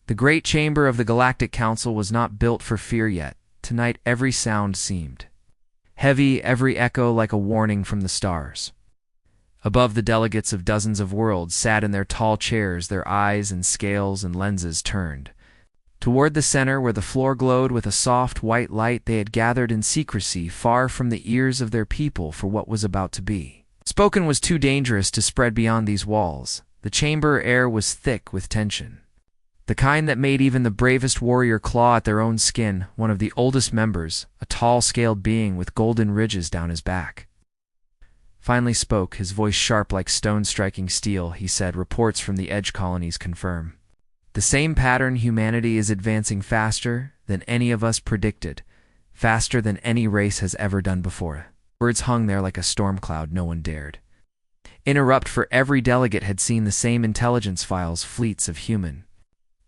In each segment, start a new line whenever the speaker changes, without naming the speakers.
The great chamber of the Galactic Council was not built for fear yet. Tonight every sound seemed heavy, every echo like a warning from the stars. Above, the delegates of dozens of worlds sat in their tall chairs, their eyes and scales and lenses turned toward the center where the floor glowed with a soft white light. They had gathered in secrecy, far from the ears of their people, for what was about to be. Spoken was too dangerous to spread beyond these walls. The chamber air was thick with tension, the kind that made even the bravest warrior claw at their own skin. One of the oldest members, a tall, scaled being with golden ridges down his back, finally spoke, his voice sharp like stone striking steel. He said, "Reports from the Edge colonies confirm the same pattern. Humanity is advancing faster than any of us predicted, faster than any race has ever done before." Words hung there like a storm cloud. No one dared interrupt, for every delegate had seen the same intelligence files, fleets of human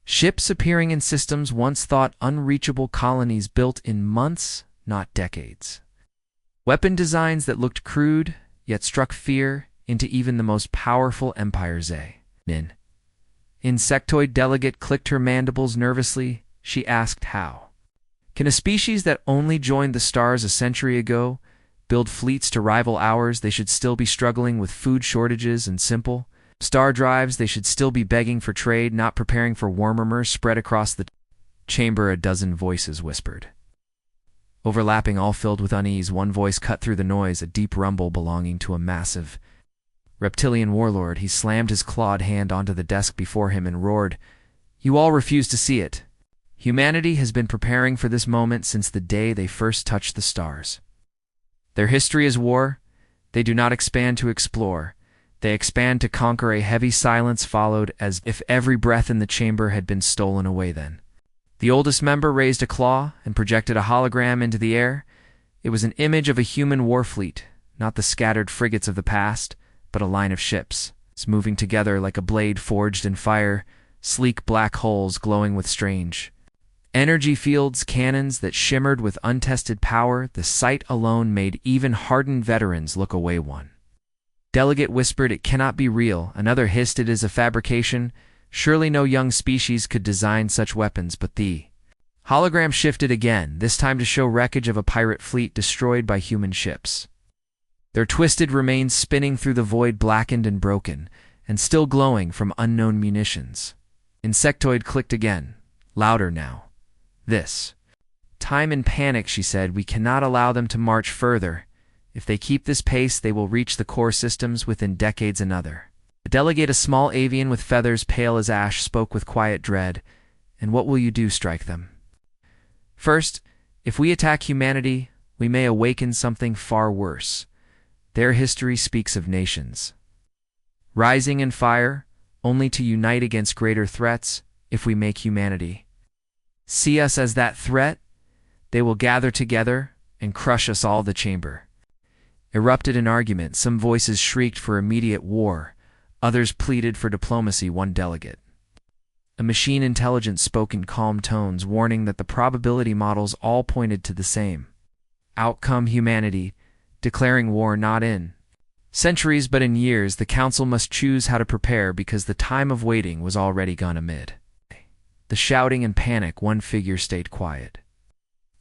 ships appearing in systems once thought unreachable, colonies built in months, not decades, weapon designs that looked crude yet struck fear into even the most powerful empires. An insectoid delegate clicked her mandibles nervously. She asked, "How can a species that only joined the stars a century ago build fleets to rival ours? They should still be struggling with food shortages and simple star drives. They should still be begging for trade, not preparing for war." Murmurs spread across the chamber. A dozen voices whispered, overlapping, all filled with unease. One voice cut through the noise, a deep rumble belonging to a massive reptilian warlord. He slammed his clawed hand onto the desk before him and roared, "You all refuse to see it. Humanity has been preparing for this moment since the day they first touched the stars. Their history is war. They do not expand to explore. They expand to conquer." A heavy silence followed, as if every breath in the chamber had been stolen away. Then the oldest member raised a claw and projected a hologram into the air. It was an image of a human war fleet, not the scattered frigates of the past, but a line of ships, moving together like a blade forged in fire, sleek black hulls glowing with strange energy fields, cannons that shimmered with untested power. The sight alone made even hardened veterans look away. One delegate whispered, "It cannot be real." Another hissed, "It is a fabrication. Surely no young species could design such weapons." But the hologram shifted again, this time to show wreckage of a pirate fleet destroyed by human ships, their twisted remains spinning through the void, blackened and broken, and still glowing from unknown munitions. Insectoid clicked again, louder now. "This time." In panic, she said, "We cannot allow them to march further. If they keep this pace, they will reach the core systems within decades." Another delegate, a small avian with feathers pale as ash, spoke with quiet dread, "And what will you do? Strike them? First, if we attack humanity, we may awaken something far worse. Their history speaks of nations rising in fire, only to unite against greater threats. If we make humanity see us as that threat, they will gather together and crush us all." The chamber erupted in argument. Some voices shrieked for immediate war. Others pleaded for diplomacy. One delegate, a machine intelligence, spoke in calm tones, warning that the probability models all pointed to the same outcome: humanity declaring war not in centuries but in years. The council must choose how to prepare, because the time of waiting was already gone. Amid the shouting and panic, one figure stayed quiet,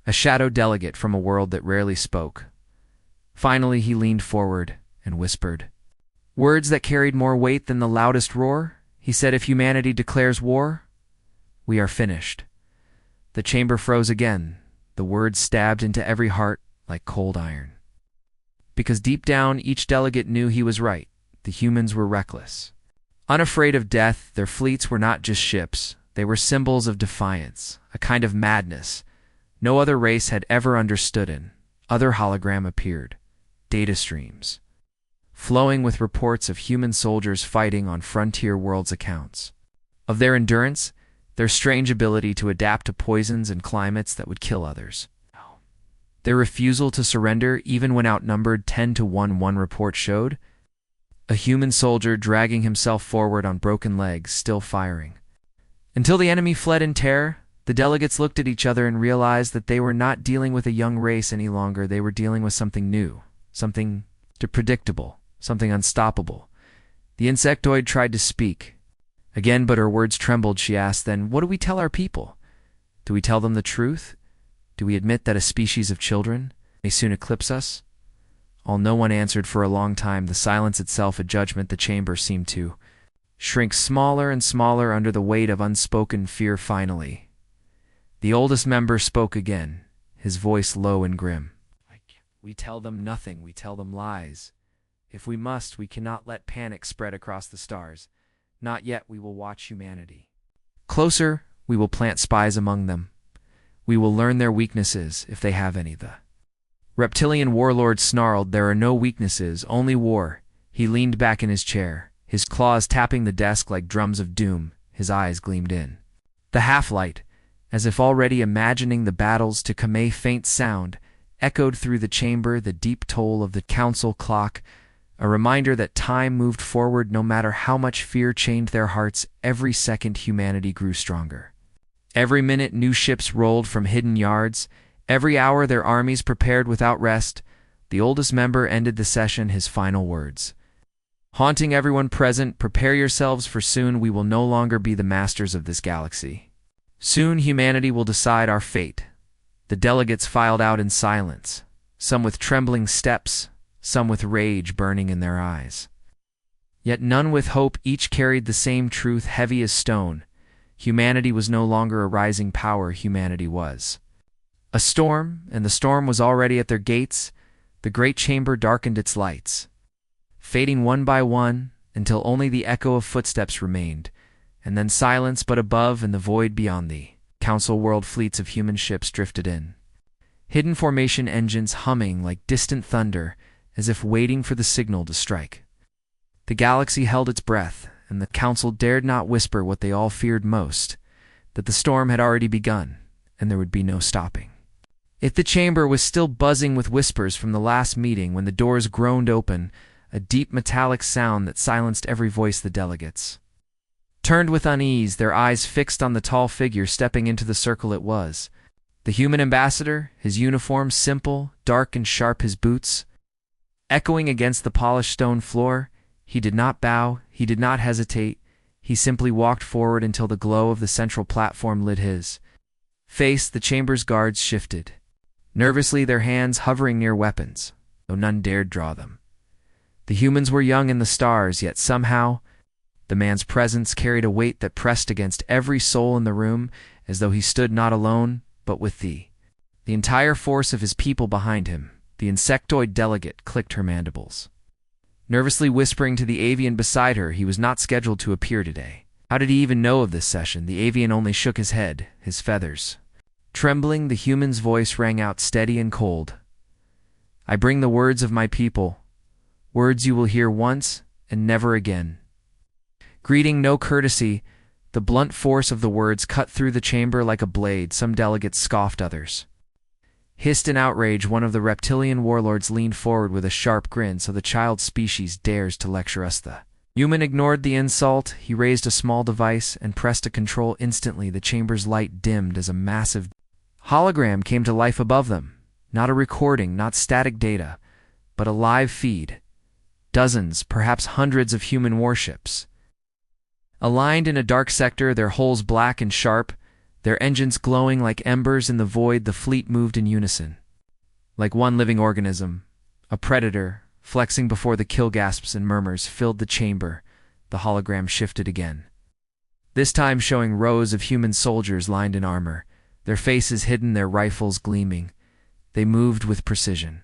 a shadow delegate from a world that rarely spoke. Finally, he leaned forward and whispered words that carried more weight than the loudest roar. He said, "If humanity declares war, we are finished." The chamber froze again. The words stabbed into every heart like cold iron, because deep down each delegate knew he was right. The humans were reckless, unafraid of death. Their fleets were not just ships. They were symbols of defiance, a kind of madness no other race had ever understood. An other hologram appeared, data streams flowing with reports of human soldiers fighting on frontier worlds, accounts of their endurance, their strange ability to adapt to poisons and climates that would kill others, their refusal to surrender even when outnumbered 10-1. One report showed a human soldier dragging himself forward on broken legs, still firing until the enemy fled in terror. The delegates looked at each other and realized that they were not dealing with a young race any longer. They were dealing with something new, something predictable, something unstoppable. The insectoid tried to speak, Again, but her words trembled. She asked, "Then what do we tell our people? Do we tell them the truth? Do we admit that a species of children may soon eclipse us?" All no one answered for a long time. The silence itself a judgment. The chamber seemed to shrink smaller and smaller under the weight of unspoken fear. Finally, the oldest member spoke again, his voice low and grim. "We tell them nothing. We tell them lies. If we must, we cannot let panic spread across the stars. Not yet. We will watch humanity closer. We will plant spies among them. We will learn their weaknesses, if they have any." The reptilian warlord snarled, "There are no weaknesses, only war." He leaned back in his chair, his claws tapping the desk like drums of doom. His eyes gleamed in the half-light, as if already imagining the battles to come. A faint sound echoed through the chamber, the deep toll of the council clock, a reminder that time moved forward no matter how much fear chained their hearts. Every second humanity grew stronger. Every minute new ships rolled from hidden yards. Every hour their armies prepared without rest. The oldest member ended the session, his final words haunting everyone present. "Prepare yourselves, for soon we will no longer be the masters of this galaxy. Soon humanity will decide our fate." The delegates filed out in silence, some with trembling steps, some with rage burning in their eyes. Yet none with hope. Each carried the same truth, heavy as stone. Humanity was no longer a rising power. Humanity was a storm, and the storm was already at their gates. The great chamber darkened its lights, fading one by one, until only the echo of footsteps remained, and then silence. But above, in the void beyond the council world, fleets of human ships drifted in, hidden formation engines humming like distant thunder, as if waiting for the signal to strike. The galaxy held its breath, and the council dared not whisper what they all feared most, that the storm had already begun, and there would be no stopping. If the chamber was still buzzing with whispers from the last meeting, when the doors groaned open, a deep metallic sound that silenced every voice. The delegates turned with unease, their eyes fixed on the tall figure stepping into the circle. It was the human ambassador, his uniform simple, dark and sharp, his boots echoing against the polished stone floor. He did not bow, he did not hesitate. He simply walked forward until the glow of the central platform lit his face. The chamber's guards shifted nervously, their hands hovering near weapons, though none dared draw them. The humans were young in the stars, yet somehow the man's presence carried a weight that pressed against every soul in the room, as though he stood not alone, but with the entire force of his people behind him. The insectoid delegate clicked her mandibles, nervously whispering to the avian beside her. He was not scheduled to appear today. How did he even know of this session? The avian only shook his head, his feathers trembling. The human's voice rang out steady and cold. "I bring the words of my people, words you will hear once and never again." Greeting, no courtesy. The blunt force of the words cut through the chamber like a blade. Some delegates scoffed, others hissed in outrage. One of the reptilian warlords leaned forward with a sharp grin. "So the child species dares to lecture us." The human ignored the insult. He raised a small device and pressed a control. Instantly, the chamber's light dimmed as a massive hologram came to life above them. Not a recording, not static data, but a live feed. Dozens, perhaps hundreds of human warships aligned in a dark sector, their hulls black and sharp, their engines glowing like embers in the void. The fleet moved in unison, like one living organism. A predator, flexing before the kill. Gasps and murmurs filled the chamber. The hologram shifted again, this time showing rows of human soldiers lined in armor, their faces hidden, their rifles gleaming. They moved with precision,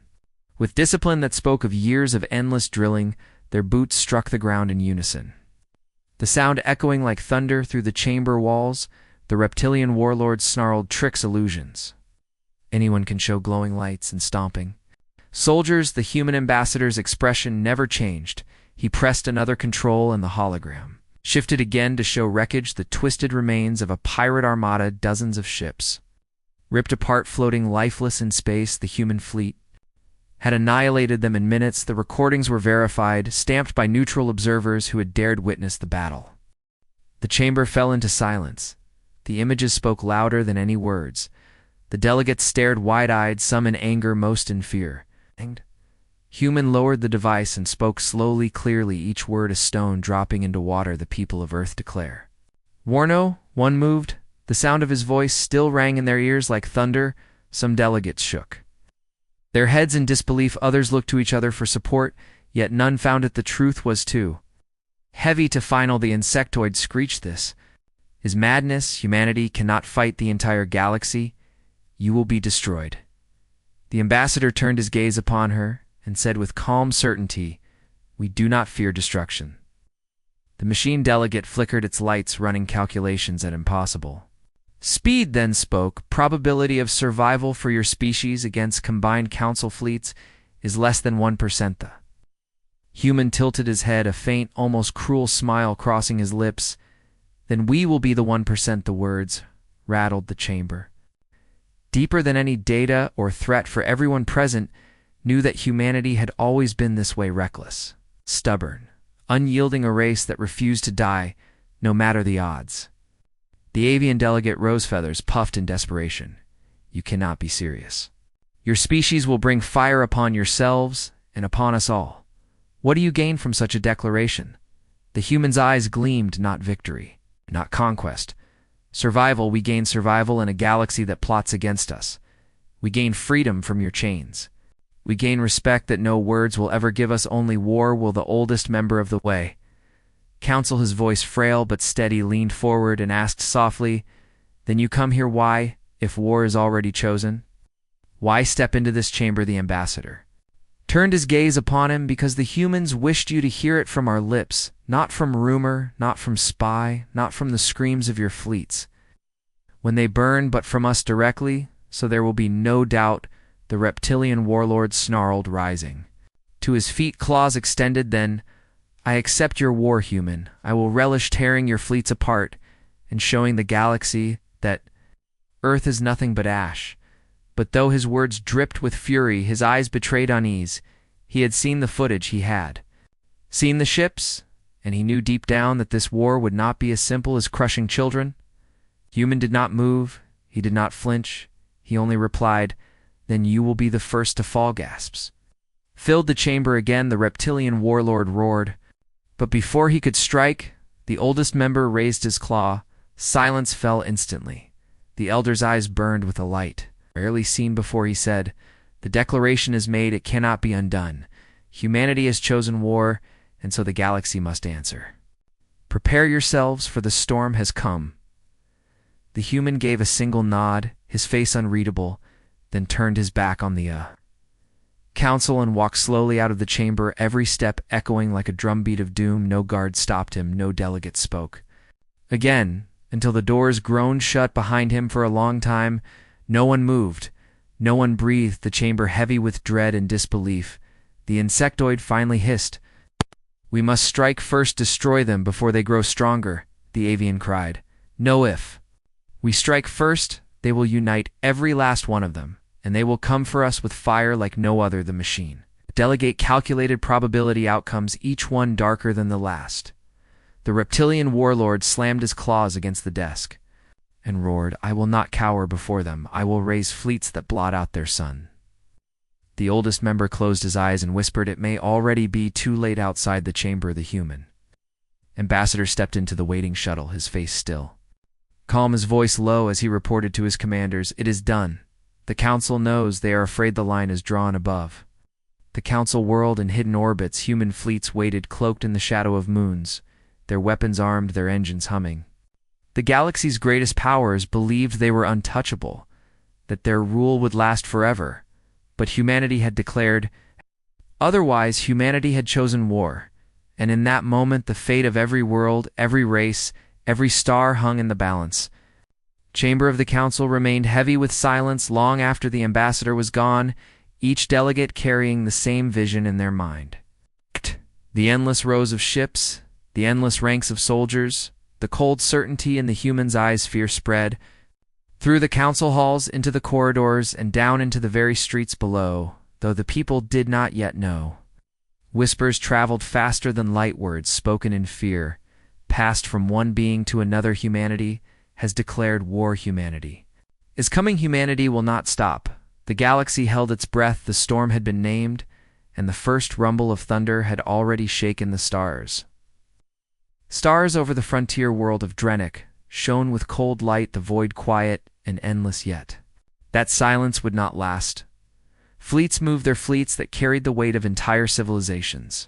with discipline that spoke of years of endless drilling. Their boots struck the ground in unison, the sound echoing like thunder through the chamber walls. The reptilian warlord snarled, "Tricks, illusions. Anyone can show glowing lights and stomping soldiers." The human ambassador's expression never changed. He pressed another control, and the hologram shifted again to show wreckage, the twisted remains of a pirate armada, dozens of ships ripped apart, floating lifeless in space. The human fleet had annihilated them in minutes. The recordings were verified, stamped by neutral observers who had dared witness the battle. The chamber fell into silence. The images spoke louder than any words. The delegates stared wide-eyed, some in anger, most in fear. Human lowered the device and spoke slowly, clearly, each word a stone dropping into water. The people of Earth declare. Warno, one moved. The sound of his voice still rang in their ears like thunder. Some delegates shook their heads in disbelief. Others looked to each other for support, yet none found it. The truth was too heavy to final. The insectoid screeched, "This is madness. Humanity cannot fight the entire galaxy. You will be destroyed." The ambassador turned his gaze upon her and said with calm certainty, "We do not fear destruction." The machine delegate flickered its lights, running calculations at impossible speed, then spoke. "Probability of survival for your species against combined council fleets is less than 1%. The human tilted his head, a faint, almost cruel smile crossing his lips. "Then we will be the 1%. The words rattled the chamber deeper than any data or threat, for everyone present knew that humanity had always been this way: reckless, stubborn, unyielding, a race that refused to die no matter the odds. The avian delegate Rosefeathers puffed in desperation. "You cannot be serious. Your species will bring fire upon yourselves and upon us all. What do you gain from such a declaration?" The human's eyes gleamed. "Not victory, not conquest. Survival. We gain survival in a galaxy that plots against us. We gain freedom from your chains. We gain respect that no words will ever give us. Only war will." The oldest member of the Way Council, his voice frail but steady, leaned forward and asked softly, "Then you come here. Why, if war is already chosen? Why step into this chamber?" The ambassador turned his gaze upon him. "Because the humans wished you to hear it from our lips, not from rumor, not from spy, not from the screams of your fleets when they burn, but from us directly, so there will be no doubt." The reptilian warlord snarled, rising to his feet, claws extended. "Then I accept your war, human. I will relish tearing your fleets apart and showing the galaxy that Earth is nothing but ash." But though his words dripped with fury, his eyes betrayed unease. He had seen the footage, he had seen the ships, and he knew deep down that this war would not be as simple as crushing children. Human did not move. He did not flinch. He only replied, "Then you will be the first to fall." Gasps filled the chamber again. The reptilian warlord roared. But before he could strike, the oldest member raised his claw. Silence fell instantly. The elder's eyes burned with a light rarely seen before. He said, "The declaration is made. It cannot be undone. Humanity has chosen war, and so the galaxy must answer. Prepare yourselves, for the storm has come." The human gave a single nod, his face unreadable, then turned his back on the council and walked slowly out of the chamber, every step echoing like a drumbeat of doom. No guard stopped him, no delegate spoke again, until the doors groaned shut behind him. For a long time, no one moved, no one breathed, the chamber heavy with dread and disbelief. The insectoid finally hissed, "We must strike first, destroy them before they grow stronger." The avian cried, "No, if we strike first, they will unite, every last one of them, and they will come for us with fire like no other." The machine delegate calculated probability outcomes, each one darker than the last. The reptilian warlord slammed his claws against the desk and roared, "I will not cower before them. I will raise fleets that blot out their sun." The oldest member closed his eyes and whispered, "It may already be too late." Outside the chamber, the human ambassador stepped into the waiting shuttle, his face still calm, his voice low as he reported to his commanders, "It is done. The council knows. They are afraid the line is drawn above." The council whirled in hidden orbits. Human fleets waited, cloaked in the shadow of moons, their weapons armed, their engines humming. The galaxy's greatest powers believed they were untouchable, that their rule would last forever. But humanity had declared otherwise. Humanity had chosen war, and in that moment the fate of every world, every race, every star hung in the balance. Chamber of the council remained heavy with silence long after the ambassador was gone, each delegate carrying the same vision in their mind. The endless rows of ships, the endless ranks of soldiers, the cold certainty in the human's eyes. Fear spread through the council halls, into the corridors, and down into the very streets below, though the people did not yet know. Whispers traveled faster than light, words spoken in fear passed from one being to another. Humanity has declared war. Humanity is coming. Humanity will not stop. The galaxy held its breath. The storm had been named, and the first rumble of thunder had already shaken the stars. Stars over the frontier world of Drennick shone with cold light, the void quiet and endless yet. That silence would not last. Fleets moved their fleets that carried the weight of entire civilizations.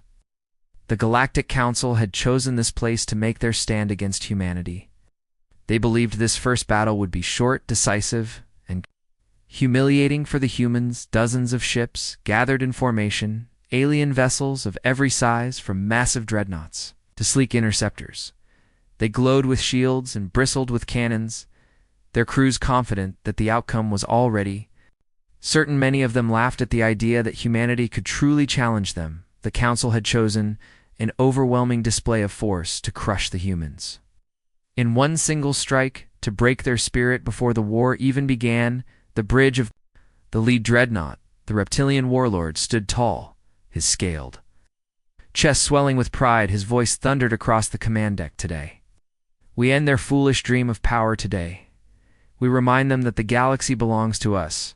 The Galactic Council had chosen this place to make their stand against humanity. They believed this first battle would be short, decisive, and humiliating for the humans. Dozens of ships gathered in formation, alien vessels of every size, from massive dreadnoughts to sleek interceptors. They glowed with shields and bristled with cannons, their crews confident that the outcome was already certain. Many of them laughed at the idea that humanity could truly challenge them. The Council had chosen an overwhelming display of force to crush the humans. In one single strike, to break their spirit before the war even began, the bridge of the lead dreadnought, the reptilian warlord, stood tall, his scaled chest swelling with pride. His voice thundered across the command deck. Today, we end their foolish dream of power. Today, we remind them that the galaxy belongs to us,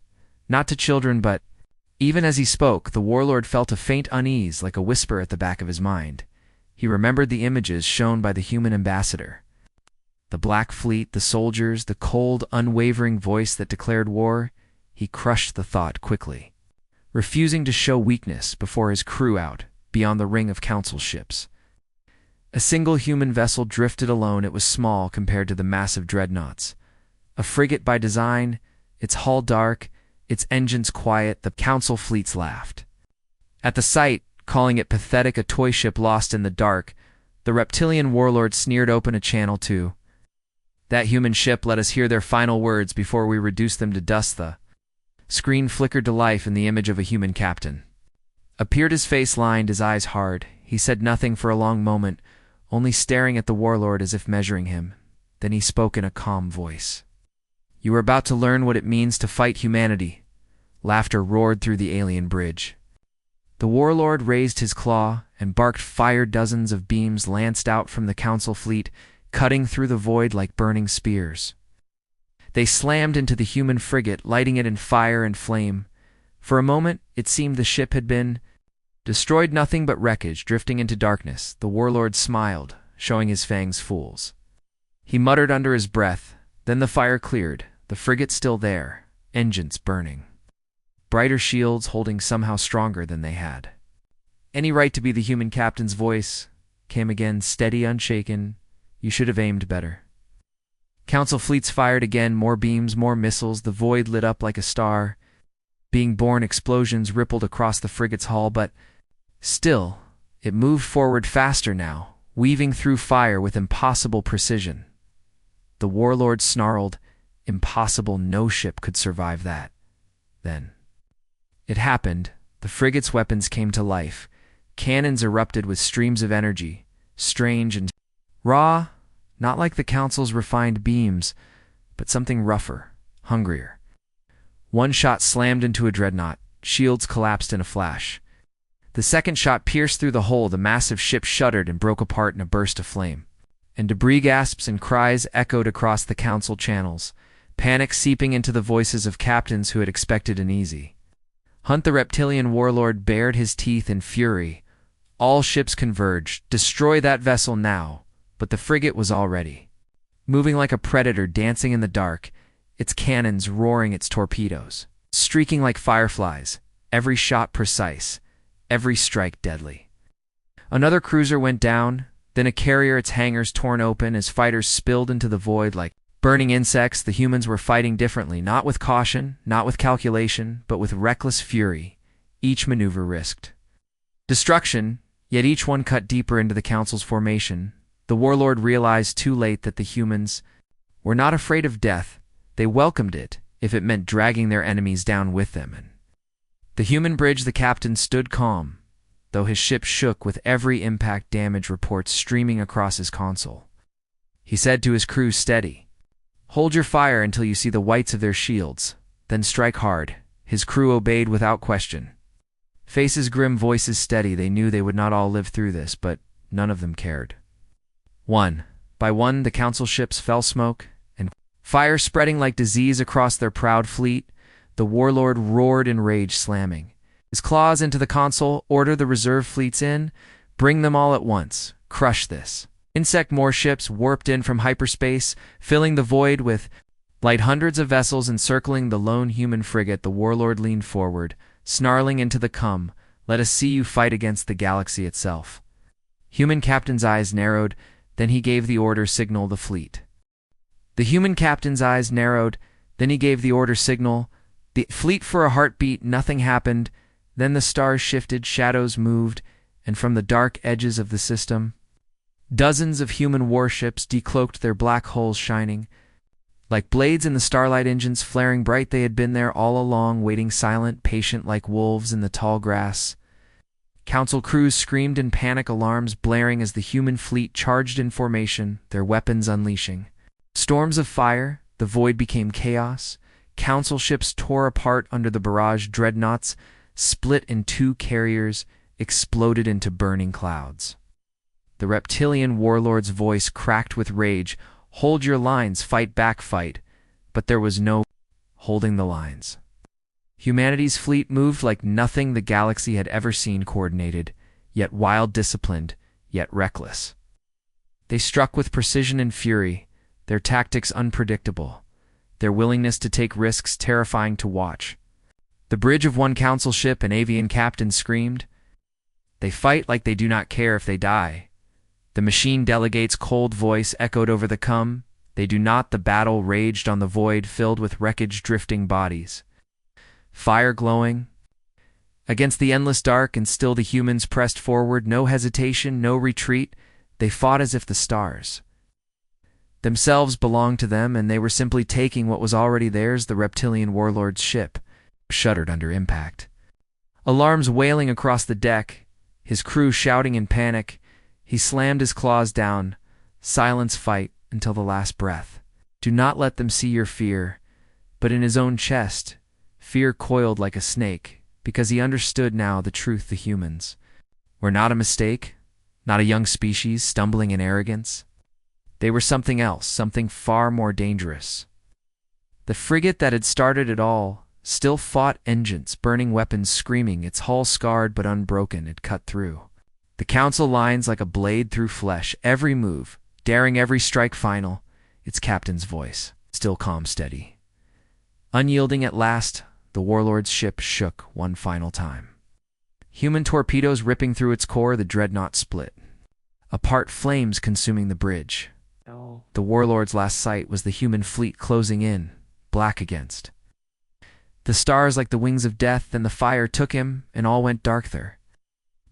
not to children. But even as he spoke, the warlord felt a faint unease, like a whisper at the back of his mind. He remembered the images shown by the human ambassador. The Black Fleet, the soldiers, the cold, unwavering voice that declared war. He crushed the thought quickly, refusing to show weakness before his crew out beyond the ring of Council ships. A single human vessel drifted alone. It was small compared to the massive dreadnoughts. A frigate by design, its hull dark, its engines quiet. The Council fleets laughed at the sight, calling it pathetic, a toy ship lost in the dark. The reptilian warlord sneered, open a channel to that human ship. Let us hear their final words before we reduce them to dust. The screen flickered to life, and the image of a human captain appeared. His face lined, his eyes hard. He said nothing for a long moment, only staring at the warlord as if measuring him. Then he spoke in a calm voice. You are about to learn what it means to fight humanity. Laughter roared through the alien bridge. The warlord raised his claw and barked fire. Dozens of beams lanced out from the Council fleet, cutting through the void like burning spears. They slammed into the human frigate, lighting it in fire and flame. For a moment, it seemed the ship had been destroyed. Nothing but wreckage drifting into darkness. The warlord smiled, showing his fangs fools. He muttered under his breath. Then the fire cleared, the frigate still there, engines burning, brighter shields holding somehow stronger than they had any right to be. The human captain's voice came again, steady, unshaken. You should have aimed better. Council fleets fired again, more beams, more missiles. The void lit up like a star being born. Explosions rippled across the frigate's hull, but still, it moved forward faster now, weaving through fire with impossible precision. The warlord snarled, impossible, no ship could survive that. Then it happened. The frigate's weapons came to life. Cannons erupted with streams of energy, strange and raw, not like the Council's refined beams, but something rougher, hungrier. One shot slammed into a dreadnought. Shields collapsed in a flash. The second shot pierced through the hull. The massive ship shuddered and broke apart in a burst of flame. And debris gasps and cries echoed across the Council channels, panic seeping into the voices of captains who had expected an easy hunt. The reptilian warlord bared his teeth in fury. All ships converged. Destroy that vessel now. But the frigate was already moving like a predator, dancing in the dark, its cannons roaring, its torpedoes streaking like fireflies, every shot precise, every strike deadly. Another cruiser went down, then a carrier, its hangars torn open as fighters spilled into the void like burning insects. The humans were fighting differently, not with caution, not with calculation, but with reckless fury. Each maneuver risked destruction, yet each one cut deeper into the Council's formation. The warlord realized too late that the humans were not afraid of death. They welcomed it, if it meant dragging their enemies down with them. And the human bridge, the captain stood calm, though his ship shook with every impact, damage reports streaming across his console. He said to his crew, steady. Hold your fire until you see the whites of their shields, then strike hard. His crew obeyed without question. Faces grim, voices steady. They knew they would not all live through this, but none of them cared. One by one, the Council ships fell, smoke and fire spreading like disease across their proud fleet. The warlord roared in rage, slamming His claws into the console, order the reserve fleets in, bring them all at once, crush this. Insect warships warped in from hyperspace, filling the void with light. Hundreds of vessels encircling the lone human frigate. The warlord leaned forward, snarling into the "Come, let us see you fight against the galaxy itself." Human captain's eyes narrowed, then he gave the order, signal the fleet. The human captain's eyes narrowed, then he gave the order, signal the fleet. For a heartbeat, nothing happened. Then the stars shifted, shadows moved, and from the dark edges of the system, dozens of human warships decloaked, their black hulls shining like blades in the starlight, engines flaring bright. They had been there all along, waiting silent, patient, like wolves in the tall grass. Council crews screamed in panic, alarms blaring as the human fleet charged in formation, their weapons unleashing storms of fire. The void became chaos. Council ships tore apart under the barrage. Dreadnoughts split in two, carriers exploded into burning clouds. The reptilian warlord's voice cracked with rage. Hold your lines, fight back, fight. But there was no holding the lines. Humanity's fleet moved like nothing the galaxy had ever seen, coordinated, yet wild, disciplined, yet reckless. They struck with precision and fury, their tactics unpredictable, their willingness to take risks terrifying to watch. The bridge of one council ship, an avian captain screamed, "They fight like they do not care if they die." The machine delegate's cold voice echoed over the "Come, they do not." The battle raged on the void, filled with wreckage, drifting bodies, fire glowing against the endless dark, and still the humans pressed forward. No hesitation, no retreat. They fought as if the stars themselves belonged to them, and they were simply taking what was already theirs. The reptilian warlord's ship shuddered under impact, alarms wailing across the deck, his crew shouting in panic. He slammed his claws down. Silence, fight until the last breath. Do not let them see your fear. But in his own chest, fear coiled like a snake, because he understood now the truth. The humans were not a mistake, not a young species stumbling in arrogance. They were something else, something far more dangerous. The frigate that had started it all still fought, engines, burning weapons, screaming, its hull scarred but unbroken. It cut through the council lines like a blade through flesh, every move, daring every strike final. Its captain's voice, still calm, steady. Unyielding at last, the warlord's ship shook one final time. Human torpedoes ripping through its core, the dreadnought split apart, flames consuming the bridge.
No.
The warlord's last sight was the human fleet closing in, black against the stars like the wings of death. Then the fire took him, and all went dark there.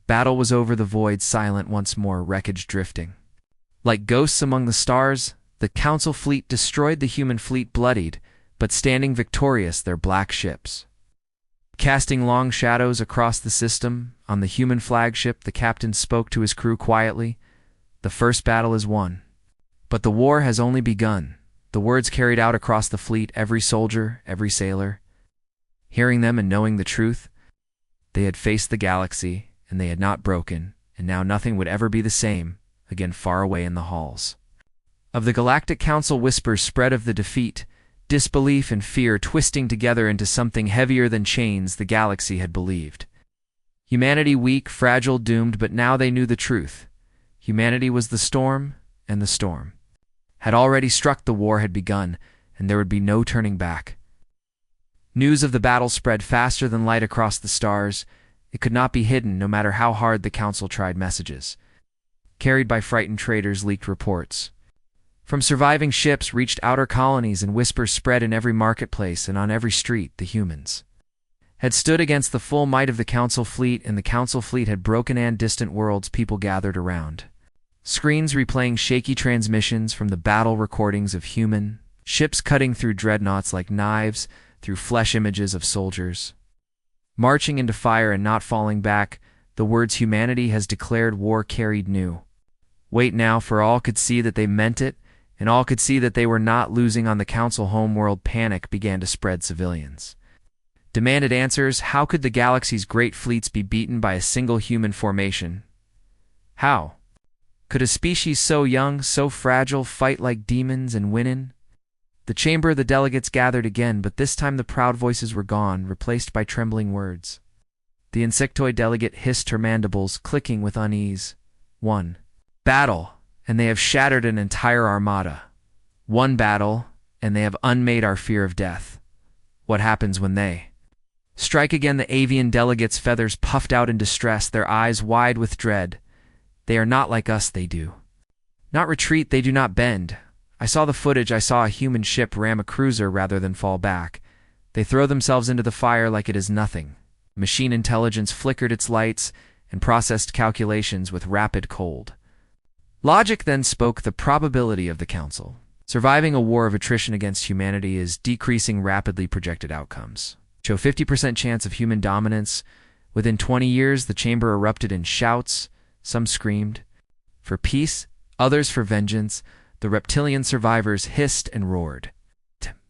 Battle was over, the void silent once more, wreckage drifting like ghosts among the stars. The council fleet destroyed, the human fleet bloodied, but standing victorious, their black ships casting long shadows across the system. On the human flagship, the captain spoke to his crew quietly, "The first battle is won, but the war has only begun." The words carried out across the fleet, every soldier, every sailor hearing them and knowing the truth. They had faced the galaxy, and they had not broken, and now nothing would ever be the same again. Far away in the halls of the Galactic Council, whispers spread of the defeat, disbelief and fear twisting together into something heavier than chains. The galaxy had believed humanity weak, fragile, doomed, but now they knew the truth. Humanity was the storm, and the storm had already struck. The war had begun, and there would be no turning back. News of the battle spread faster than light across the stars. It could not be hidden, no matter how hard the council tried. Messages carried by frightened traders, leaked reports from surviving ships reached outer colonies, and whispers spread in every marketplace and on every street. The humans had stood against the full might of the council fleet, and the council fleet had broken and distant worlds. People gathered around screens, replaying shaky transmissions from the battle, recordings of human ships cutting through dreadnoughts like knives, through flesh, images of soldiers marching into fire and not falling back. The words "humanity has declared war" carried new weight now, for all could see that they meant it, and all could see that they were not losing on the council homeworld. Panic began to spread. Civilians demanded answers. How could the galaxy's great fleets be beaten by a single human formation? How could a species so young, so fragile, fight like demons and win in? The chamber of the delegates gathered again, but this time the proud voices were gone, replaced by trembling words. The insectoid delegate hissed her mandibles, clicking with unease. 1. Battle, and they have shattered an entire armada. 1 battle, and they have unmade our fear of death. What happens when they strike again? The avian delegate's feathers puffed out in distress, their eyes wide with dread. They are not like us, they do not retreat, they do not bend. I saw the footage, I saw a human ship ram a cruiser rather than fall back. They throw themselves into the fire like it is nothing. Machine intelligence flickered its lights and processed calculations with rapid cold. Logic then spoke the probability of the Council. Surviving a war of attrition against humanity is decreasing rapidly projected outcomes. Show 50% chance of human dominance. Within 20 years, the chamber erupted in shouts. Some screamed for peace, others for vengeance. The reptilian survivors hissed and roared,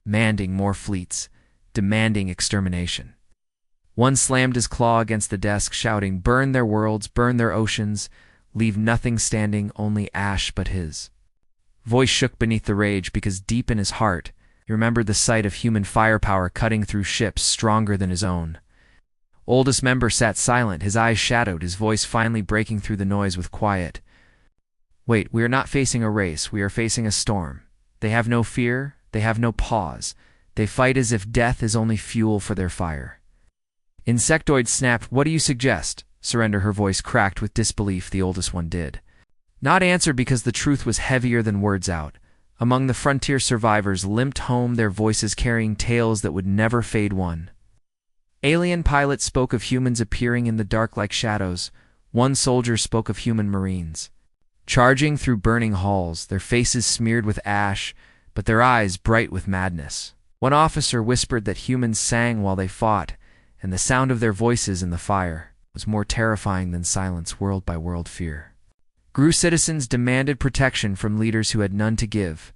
demanding more fleets, demanding extermination. One slammed his claw against the desk, shouting, "Burn their worlds, burn their oceans, leave nothing standing, only ash but his." Voice shook beneath the rage because deep in his heart, he remembered the sight of human firepower cutting through ships stronger than his own. Oldest member sat silent, his eyes shadowed, his voice finally breaking through the noise with quiet. "Wait, we are not facing a race, we are facing a storm. They have no fear, they have no pause. They fight as if death is only fuel for their fire." Insectoid snapped, "What do you suggest?" Surrender, her voice cracked with disbelief. The oldest one did not answer because the truth was heavier than words out. Among the frontier survivors limped home, their voices carrying tales that would never fade. One alien pilot spoke of humans appearing in the dark like shadows. One soldier spoke of human marines charging through burning halls, their faces smeared with ash, but their eyes bright with madness. One officer whispered that humans sang while they fought, and the sound of their voices in the fire was more terrifying than silence. World by world fear grew. Citizens demanded protection from leaders who had none to give.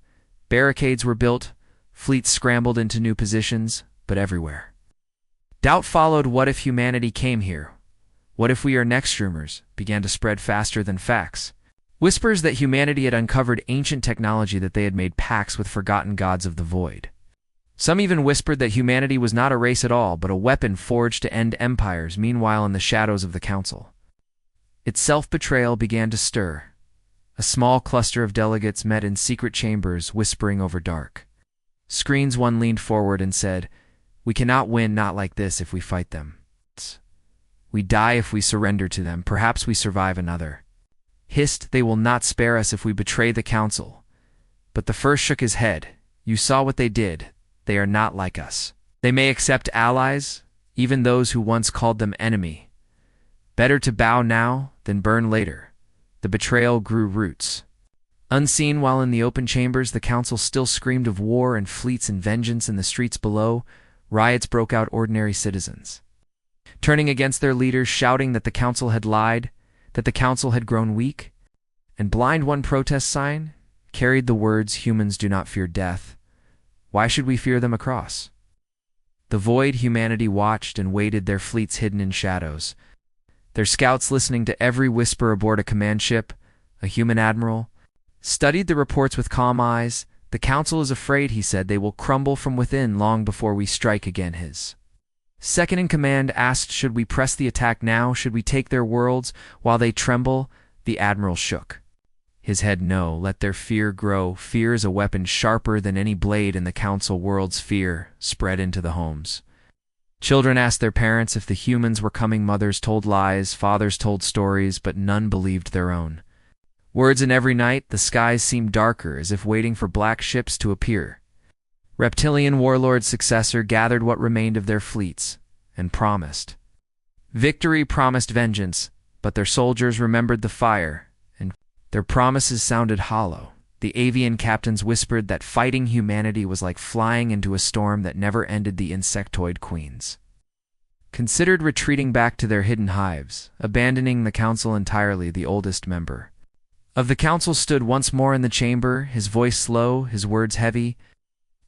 Barricades were built, fleets scrambled into new positions, but everywhere doubt followed. What if humanity came here? What if we are next? Rumors began to spread faster than facts. Whispers that humanity had uncovered ancient technology, that they had made pacts with forgotten gods of the void. Some even whispered that humanity was not a race at all, but a weapon forged to end empires. Meanwhile, in the shadows of the Council, its self-betrayal began to stir. A small cluster of delegates met in secret chambers, whispering over dark screens. One leaned forward and said, "We cannot win, not like this, if we fight them. We die if we surrender to them. Perhaps we survive." Another hissed, "They will not spare us if we betray the Council." But the first shook his head. "You saw what they did. They are not like us. They may accept allies, even those who once called them enemy. Better to bow now than burn later." The betrayal grew roots. Unseen, while in the open chambers, the Council still screamed of war and fleets and vengeance. In the streets below, riots broke out. Ordinary citizens turning against their leaders, shouting that the Council had lied, that the Council had grown weak and blind. One protest sign carried the words, "Humans do not fear death. Why should we fear them?" Across the void, humanity watched and waited, their fleets hidden in shadows, their scouts listening to every whisper aboard a command ship. A human admiral studied the reports with calm eyes. "The Council is afraid," he said. "They will crumble from within long before we strike again." His second in command asked, "Should we press the attack now? Should we take their worlds while they tremble?" The admiral shook his head. "No, let their fear grow. Fear is a weapon sharper than any blade." In the Council worlds, fear spread into the homes. Children asked their parents if the humans were coming. Mothers told lies, fathers told stories, but none believed their own words. And every night, the skies seemed darker, as if waiting for black ships to appear. Reptilian warlord's successor gathered what remained of their fleets and promised victory, promised vengeance, but their soldiers remembered the fire, and their promises sounded hollow. The avian captains whispered that fighting humanity was like flying into a storm that never ended. The insectoid queens considered retreating back to their hidden hives, abandoning the Council entirely. The oldest member of the Council stood once more in the chamber, his voice slow, his words heavy.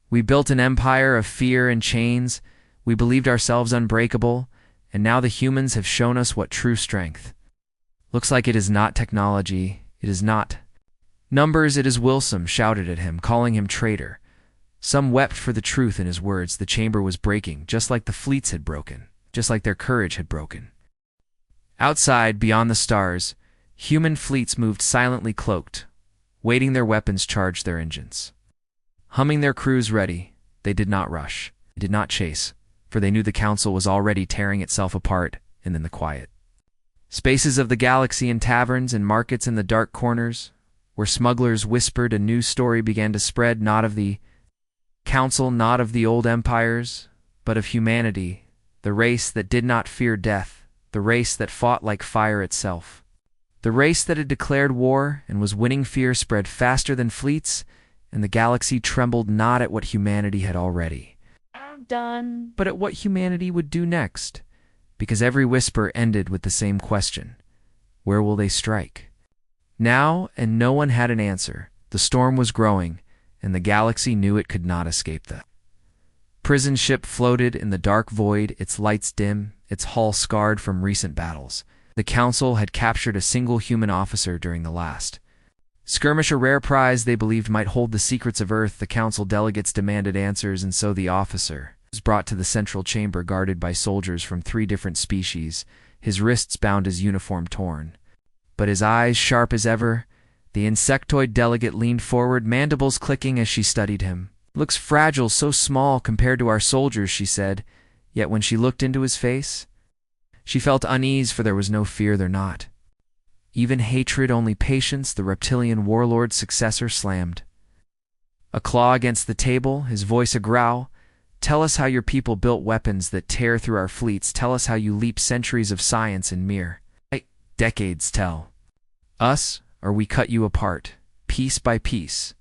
"We built an empire of fear and chains. We believed ourselves unbreakable, and now the humans have shown us what true strength looks like. It is not technology, it is not numbers, it is will." Some shouted at him, calling him traitor. Some wept for the truth in his words. The chamber was breaking, just like the fleets had broken, just like their courage had broken. Outside, beyond the stars, human fleets moved silently cloaked, waiting their weapons charged their engines. Humming their crews ready, they did not rush, they did not chase, for they knew the council was already tearing itself apart and in the quiet. Spaces of the galaxy and taverns and markets in the dark corners, where smugglers whispered a new story began to spread, not of the council, not of the old empires, but of humanity, the race that did not fear death, the race that fought like fire itself. The race that had declared war and was winning fear spread faster than fleets, and the galaxy trembled not at what humanity had already done, but at what humanity would do next, because every whisper ended with the same question: where will they strike? Now, and no one had an answer. The storm was growing, and the galaxy knew it could not escape the prison ship floated in the dark void, its lights dim, its hull scarred from recent battles. The council had captured a single human officer during the last skirmish, a rare prize they believed might hold the secrets of Earth. The council delegates demanded answers, and so the officer was brought to the central chamber guarded by soldiers from 3 different species, his wrists bound, his uniform torn, but his eyes sharp as ever. The insectoid delegate leaned forward, mandibles clicking as she studied him. "Looks fragile, so small compared to our soldiers," she said, yet when she looked into his face, she felt unease, for there was no fear there, not even hatred, only patience. The reptilian warlord's successor slammed a claw against the table, his voice a growl. "Tell us how your people built weapons that tear through our fleets. Tell us how you leap centuries of science in mere decades. Tell us, or we cut you apart, piece by piece."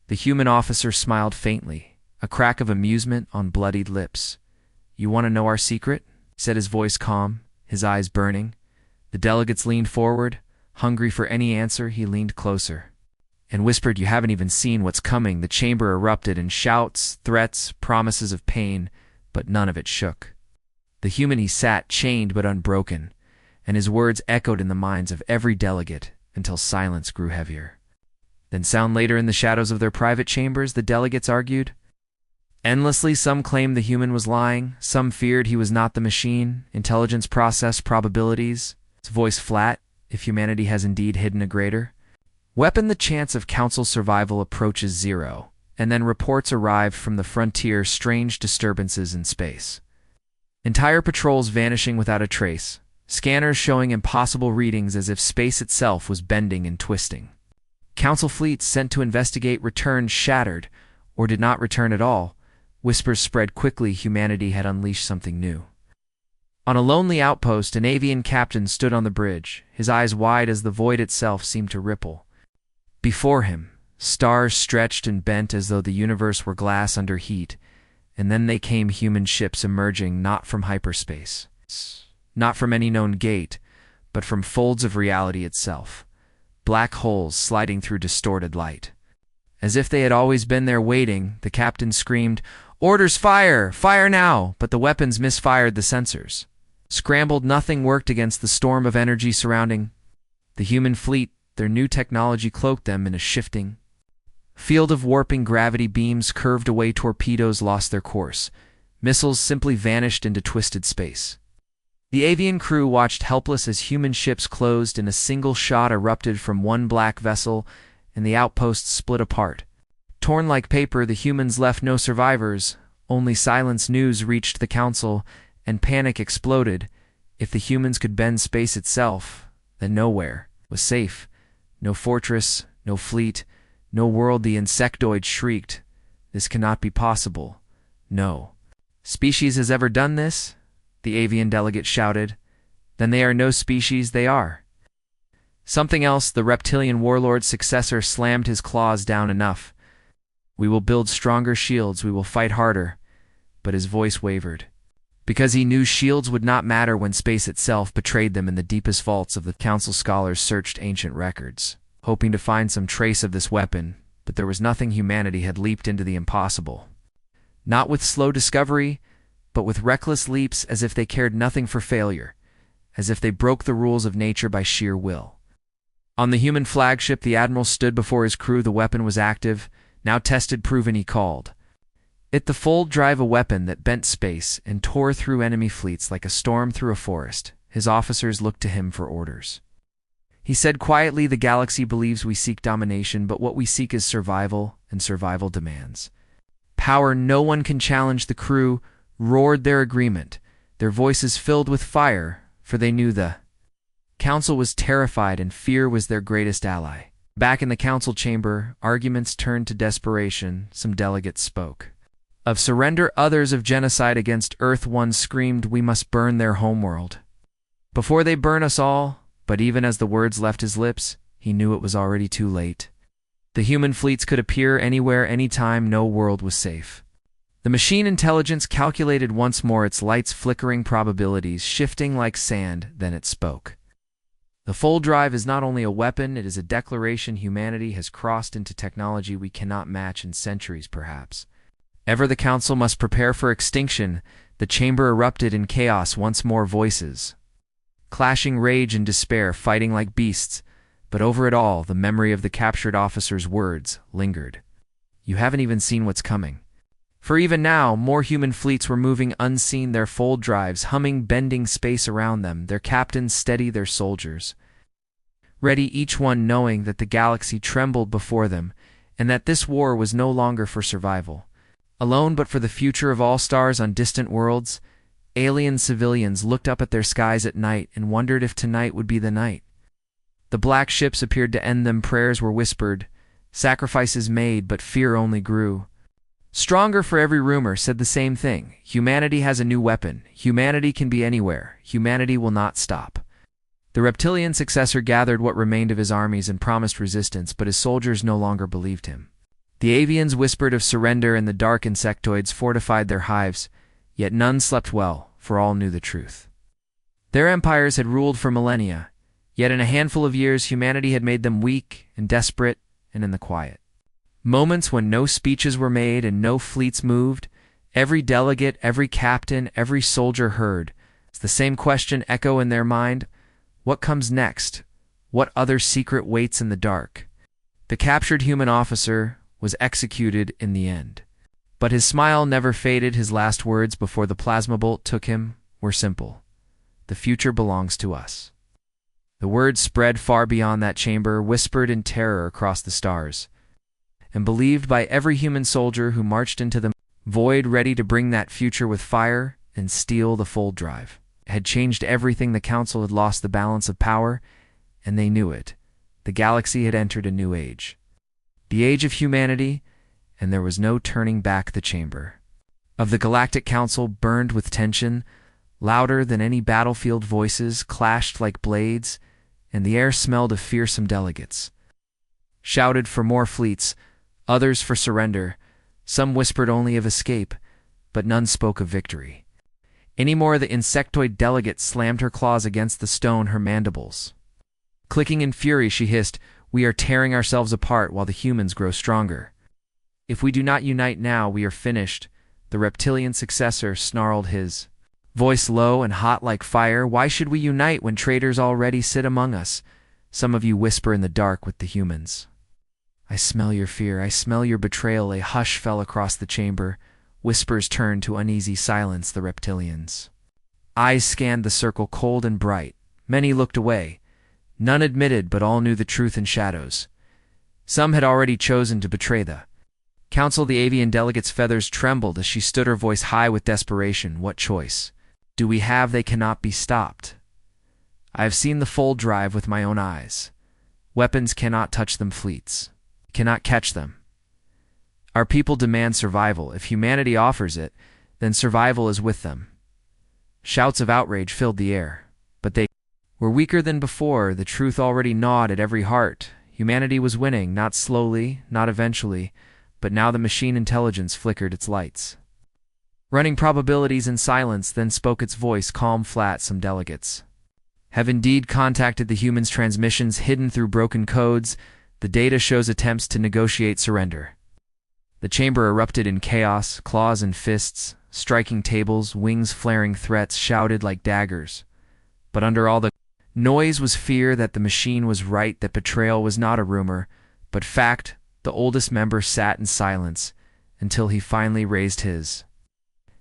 The human officer smiled faintly, a crack of amusement on bloodied lips. "You want to know our secret?" said, his voice calm, his eyes burning. The delegates leaned forward, hungry for any answer. He leaned closer and whispered, "You haven't even seen what's coming." The chamber erupted in shouts, threats, promises of pain, but none of it shook. The human he sat, chained but unbroken, and his words echoed in the minds of every delegate until silence grew heavier. Then sound later in the shadows of their private chambers, the delegates argued endlessly. Some claimed the human was lying, some feared he was not the machine. Intelligence processed probabilities, its voice flat, if humanity has indeed hidden a greater weapon. The chance of council survival approaches 0, and then reports arrived from the frontier, strange disturbances in space. Entire patrols vanishing without a trace, scanners showing impossible readings as if space itself was bending and twisting. Council fleets sent to investigate returned shattered, or did not return at all. Whispers spread quickly, humanity had unleashed something new. On a lonely outpost, an avian captain stood on the bridge, his eyes wide as the void itself seemed to ripple. Before him, stars stretched and bent as though the universe were glass under heat, and then they came, human ships emerging not from hyperspace, not from any known gate, but from folds of reality itself. Black holes sliding through distorted light. As if they had always been there waiting, the captain screamed, "Orders, fire! Fire now!" But the weapons misfired the sensors. Scrambled, nothing worked against the storm of energy surrounding the human fleet. Their new technology cloaked them in a shifting field of warping. Gravity beams curved away, torpedoes lost their course, missiles simply vanished into twisted space. The avian crew watched helpless as human ships closed in. A single shot erupted from one black vessel, and the outposts split apart. Torn like paper, the humans left no survivors. Only silence. News reached the council, and panic exploded. If the humans could bend space itself, then nowhere was safe. No fortress, no fleet, no world. The insectoid shrieked, "This cannot be possible. No species has ever done this." The avian delegate shouted, "Then they are no species, they are something else." The reptilian warlord's successor slammed his claws down. "Enough. We will build stronger shields, we will fight harder." But his voice wavered, because he knew shields would not matter when space itself betrayed them. In the deepest vaults of the council, scholars searched ancient records, hoping to find some trace of this weapon, but there was nothing. Humanity had leaped into the impossible, not with slow discovery, but with reckless leaps, as if they cared nothing for failure, as if they broke the rules of nature by sheer will. On the human flagship, the admiral stood before his crew. The weapon was active, now tested, proven. He called it the full drive, a weapon that bent space and tore through enemy fleets like a storm through a forest. his officers looked to him for orders. He said quietly, "The galaxy believes we seek domination, but what we seek is survival, and survival demands power. No one can challenge." The crew roared their agreement, their voices filled with fire, for they knew the council was terrified and fear was their greatest ally. Back in the council chamber, arguments turned to desperation. Some delegates spoke of surrender, others of genocide against Earth. One screamed, "We must burn their homeworld before they burn us all." But even as the words left his lips, he knew it was already too late. The human fleets could appear anywhere, anytime. No world was safe. The machine intelligence calculated once more, its lights flickering, probabilities shifting like sand. Then it spoke. "The full drive is not only a weapon, it is a declaration. Humanity has crossed into technology we cannot match in centuries, perhaps. Ever the council must prepare for extinction." The chamber erupted in chaos once more, voices clashing, rage and despair fighting like beasts. But over it all, the memory of the captured officer's words lingered. "You haven't even seen what's coming." For even now, more human fleets were moving unseen, their fold drives humming, bending space around them, their captains steady, their soldiers ready, each one knowing that the galaxy trembled before them, and that this war was no longer for survival alone, but for the future of all. Stars on distant worlds, alien civilians looked up at their skies at night and wondered if tonight would be the night. The black ships appeared to end them, prayers were whispered, sacrifices made, but fear only grew stronger. For every rumor said the same thing: humanity has a new weapon, humanity can be anywhere, humanity will not stop. The reptilian successor gathered what remained of his armies and promised resistance, but his soldiers no longer believed him. The avians whispered of surrender, and the dark insectoids fortified their hives, yet none slept well, for all knew the truth. Their empires had ruled for millennia, yet in a handful of years humanity had made them weak and desperate. And in the quiet moments when no speeches were made and no fleets moved, every delegate, every captain, every soldier heard the same question echo in their mind: what comes next? What other secret waits in the dark? The captured human officer was executed in the end. But his smile never faded. His last words before the plasma bolt took him were simple: "The future belongs to us." The words spread far beyond that chamber, whispered in terror across the stars, and believed by every human soldier who marched into the void, ready to bring that future with fire and steel. The fold drive had changed everything. The council had lost the balance of power, and they knew it. The galaxy had entered a new age, the age of humanity, and there was no turning back. The chamber of the Galactic Council burned with tension, louder than any battlefield. Voices clashed like blades, and the air smelled of fearsome. Delegates shouted for more fleets, others for surrender. Some whispered only of escape, but none spoke of victory. Any more. The insectoid delegate slammed her claws against the stone, her mandibles clicking in fury. She hissed, "We are tearing ourselves apart while the humans grow stronger. If we do not unite now, we are finished." The reptilian successor snarled, his voice low and hot like fire. "Why should we unite when traitors already sit among us? Some of you whisper in the dark with the humans. I smell your fear, I smell your betrayal." A hush fell across the chamber. Whispers turned to uneasy silence. The reptilians' eyes scanned the circle, cold and bright. Many looked away. None admitted, but all knew the truth in shadows. Some had already chosen to betray the council. The avian delegate's feathers trembled as she stood, her voice high with desperation. "What choice do we have? They cannot be stopped. I have seen the fold drive with my own eyes. Weapons cannot touch them, fleets cannot catch them. Our people demand survival. If humanity offers it, then survival is with them." Shouts of outrage filled the air, but they were weaker than before. The truth already gnawed at every heart. Humanity was winning, not slowly, not eventually, but now the machine intelligence flickered its lights, running probabilities in silence. Then spoke its voice, calm, flat. "Some delegates have indeed contacted the humans' transmissions hidden through broken codes. The data shows attempts to negotiate surrender." The chamber erupted in chaos, claws and fists, striking tables, wings flaring, threats shouted like daggers. But under all the noise was fear that the machine was right, that betrayal was not a rumor, but fact. The oldest member sat in silence until he finally raised his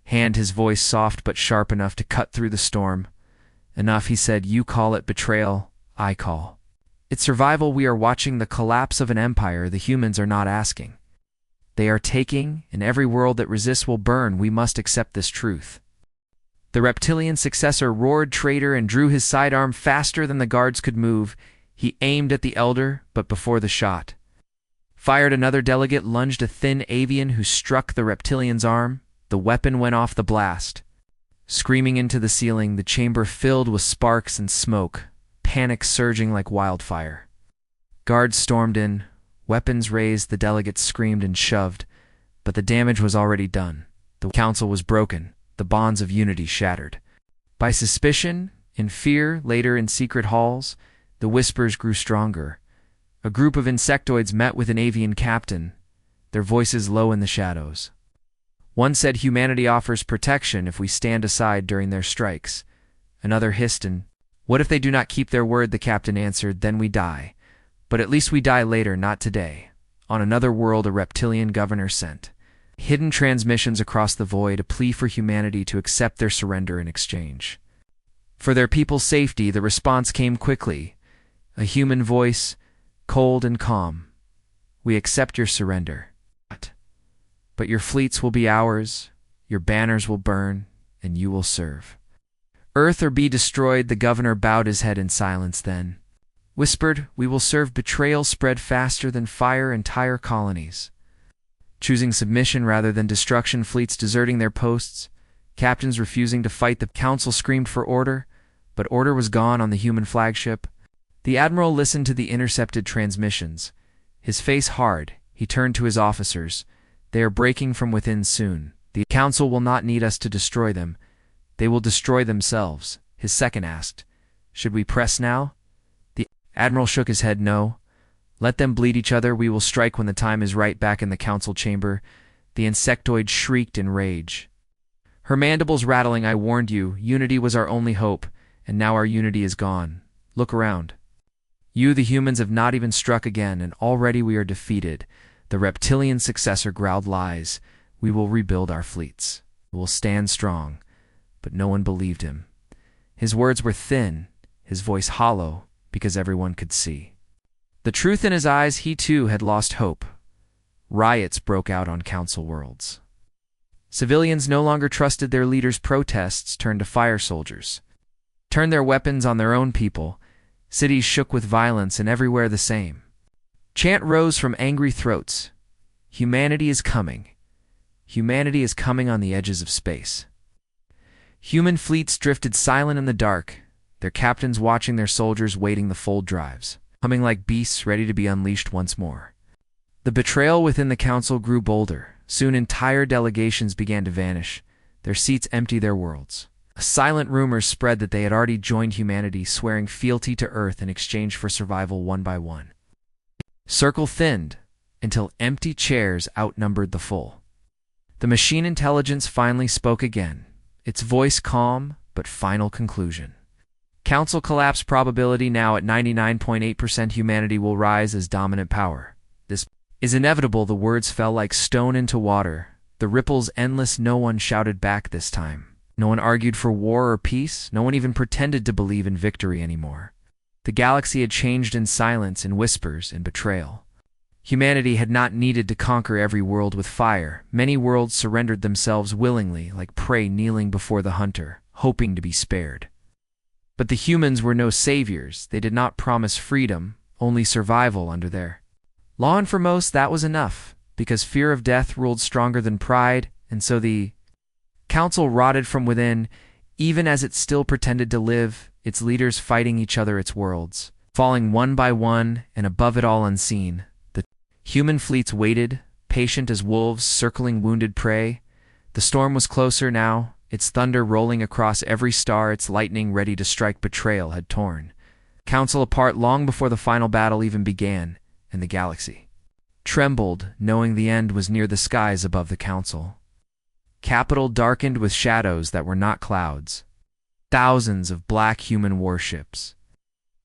hand, his voice soft but sharp enough to cut through the storm. Enough, he said. You call it betrayal, I call it's survival. We are watching the collapse of an empire the humans are not asking. They are taking, and every world that resists will burn. We must accept this truth. The reptilian successor roared traitor and drew his sidearm faster than the guards could move. He aimed at the elder, but before the shot fired, another delegate lunged a thin avian who struck the reptilian's arm. The weapon went off the blast, screaming into the ceiling, the chamber filled with sparks and smoke, panic surging like wildfire. Guards stormed in, weapons raised. The delegates screamed and shoved, but the damage was already done. The council was broken, the bonds of unity shattered. By suspicion, in fear, later in secret halls, the whispers grew stronger. A group of insectoids met with an avian captain, their voices low in the shadows. One said humanity offers protection if we stand aside during their strikes. Another hissed, and what if they do not keep their word? The captain answered, then we die. But at least we die later, not today. On another world, a reptilian governor sent hidden transmissions across the void, a plea for humanity to accept their surrender in exchange for their people's safety. The response came quickly, a human voice, cold and calm. We accept your surrender. But your fleets will be ours, your banners will burn, and you will serve. Earth or be destroyed. The governor bowed his head in silence, then whispered, we will serve. Betrayal spread faster than fire. Entire colonies choosing submission rather than destruction, fleets deserting their posts, captains refusing to fight. The council screamed for order, but order was gone on the human flagship. The admiral listened to the intercepted transmissions. His face hard, he turned to his officers. They are breaking from within soon. The council will not need us to destroy them. They will destroy themselves. His second asked, should we press now? The admiral shook his head. No. Let them bleed each other. We will strike when the time is right. Back in the council chamber, the insectoid shrieked in rage, her mandibles rattling. I warned you. Unity was our only hope, and now our unity is gone. Look around. You, the humans, have not even struck again, and already we are defeated. The reptilian successor growled, lies. We will rebuild our fleets. We will stand strong. But no one believed him. His words were thin, his voice hollow, because everyone could see the truth in his eyes. He too had lost hope. Riots broke out on council worlds. Civilians no longer trusted their leaders. Protests turned to fire soldiers, turned their weapons on their own people. Cities shook with violence, and everywhere the same chant rose from angry throats. Humanity is coming. Humanity is coming on the edges of space. Human fleets drifted silent in the dark, their captains watching, their soldiers waiting, the fold drives humming like beasts ready to be unleashed once more. The betrayal within the council grew bolder. Soon entire delegations began to vanish, their seats empty, their worlds. A silent rumor spread that they had already joined humanity, swearing fealty to Earth in exchange for survival. One by one, circle thinned until empty chairs outnumbered the full. The machine intelligence finally spoke again, its voice calm but final conclusion. Council collapse probability now at 99.8%. Humanity will rise as dominant power. This is inevitable. The words fell like stone into water, the ripples endless. No one shouted back this time. No one argued for war or peace. No one even pretended to believe in victory anymore. The galaxy had changed in silence, in whispers, in betrayal. Humanity had not needed to conquer every world with fire. Many worlds surrendered themselves willingly, like prey kneeling before the hunter, hoping to be spared. But the humans were no saviors. They did not promise freedom, only survival under their law, and for most that was enough, because fear of death ruled stronger than pride, and so the council rotted from within, even as it still pretended to live, its leaders fighting each other, its worlds falling one by one, and above it all unseen, the human fleets waited, patient as wolves circling wounded prey. The storm was closer now, its thunder rolling across every star, its lightning ready to strike. Betrayal had torn council apart long before the final battle even began, and the galaxy trembled, knowing the end was near. The skies above the council capital darkened with shadows that were not clouds. Thousands of black human warships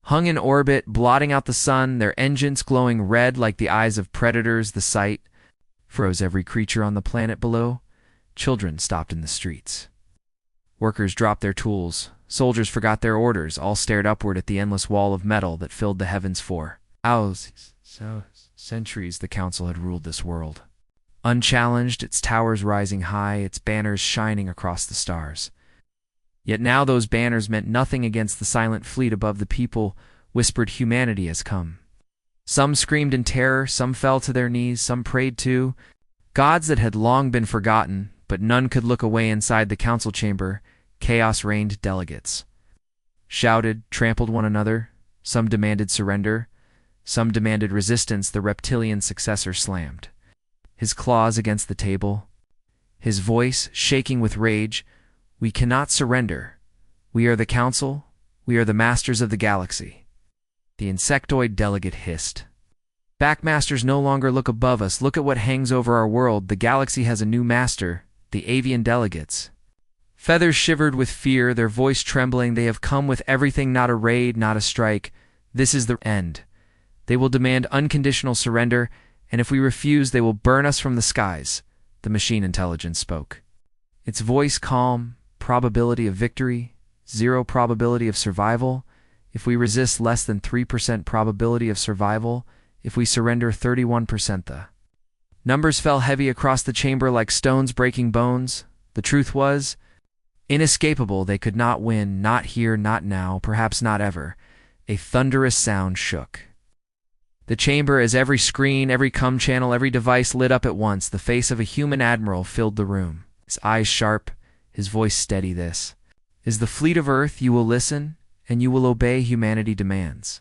hung in orbit, blotting out the sun, their engines glowing red like the eyes of predators. The sight froze every creature on the planet below. Children stopped in the streets, Workers dropped their tools. Soldiers forgot their orders, all stared upward at the endless wall of metal that filled the heavens for centuries the council had ruled this world. Unchallenged, its towers rising high, its banners shining across the stars. Yet now those banners meant nothing against the silent fleet above the people whispered humanity has come. Some screamed in terror, some fell to their knees, some prayed to gods that had long been forgotten, but none could look away. Inside the council chamber, chaos reigned. Delegates shouted, trampled one another. Some demanded surrender, some demanded resistance. The reptilian successor slammed his claws against the table, his voice shaking with rage. We cannot surrender. We are the council. We are the masters of the galaxy. The insectoid delegate hissed. Backmasters no longer look above us. Look at what hangs over our world. The galaxy has a new master, the avian delegates. Feathers shivered with fear, their voice trembling. They have come with everything, not a raid, not a strike. This is the end. They will demand unconditional surrender, and if we refuse, they will burn us from the skies, the machine intelligence spoke. Its voice calm, probability of victory, 0 probability of survival. If we resist, less than 3% probability of survival. If we surrender, 31%. The numbers fell heavy across the chamber like stones breaking bones. The truth was inescapable. They could not win, not here, not now, perhaps not ever. A thunderous sound shook the chamber as every screen, every comm channel, every device lit up at once. The face of a human admiral filled the room, his eyes sharp, his voice steady. This is the fleet of Earth. You will listen, and you will obey humanity demands.